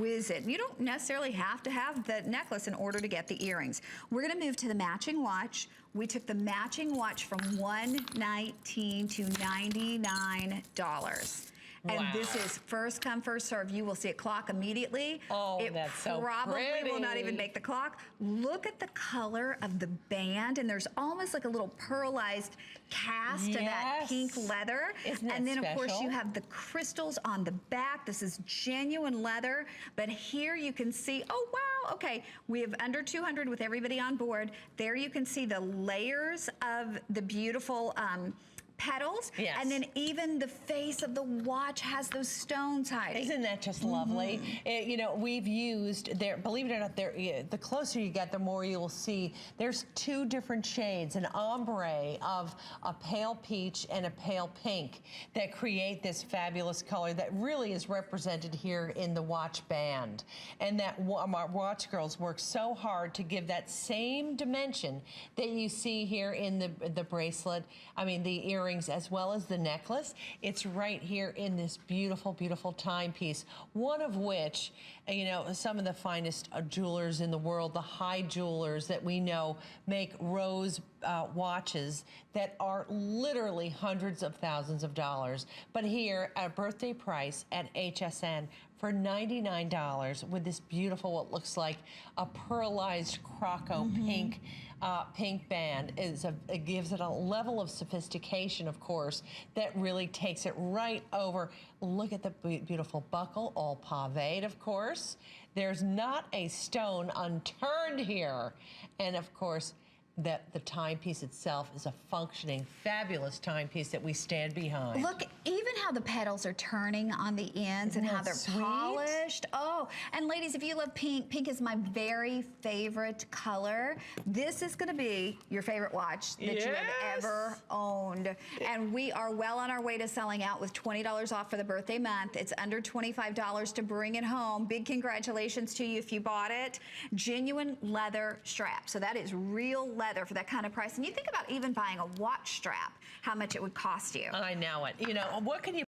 exquisite. You don't necessarily have to have the necklace in order to get the earrings. We're gonna move to the matching watch. We took the matching watch from $119 to $99. And this is first come, first serve. You will see it clock immediately. Oh, that's so pretty. It probably will not even make the clock. Look at the color of the band, and there's almost like a little pearlized cast of that pink leather. Isn't that and then, special? of course, you have the crystals on the back. This is genuine leather, but here you can see, oh, wow, okay, we have under 200 with everybody on board. There you can see the layers of the beautiful petals, and then even the face of the watch has those stones, Heidi. Isn't that just lovely? You know, we've used, believe it or not, the closer you get, the more you'll see. There's two different shades, an ombre of a pale peach and a pale pink that create this fabulous color that really is represented here in the watch band. And that our watch girls work so hard to give that same dimension that you see here in the bracelet, I mean the earrings, as well as the necklace. It's right here in this beautiful, beautiful timepiece, one of which, you know, some of the finest jewelers in the world, the high jewelers that we know, make rose watches that are literally hundreds of thousands of dollars. But here, at a birthday price at HSN, for $99 with this beautiful, what looks like a pearlized croco pink band, it gives it a level of sophistication, of course, that really takes it right over. Look at the beautiful buckle, all paved, of course. There's not a stone unturned here. And of course, that the timepiece itself is a functioning, fabulous timepiece that we stand behind. Look, even how the petals are turning on the ends and how they're polished. Oh, and ladies, if you love pink, pink is my very favorite color. This is gonna be your favorite watch that you have ever owned. And we are well on our way to selling out with $20 off for the birthday month. It's under $25 to bring it home. Big congratulations to you if you bought it. Genuine leather strap. So that is real leather for that kind of price. And you think about even buying a watch strap, how much it would cost you. I know it. You know, what can you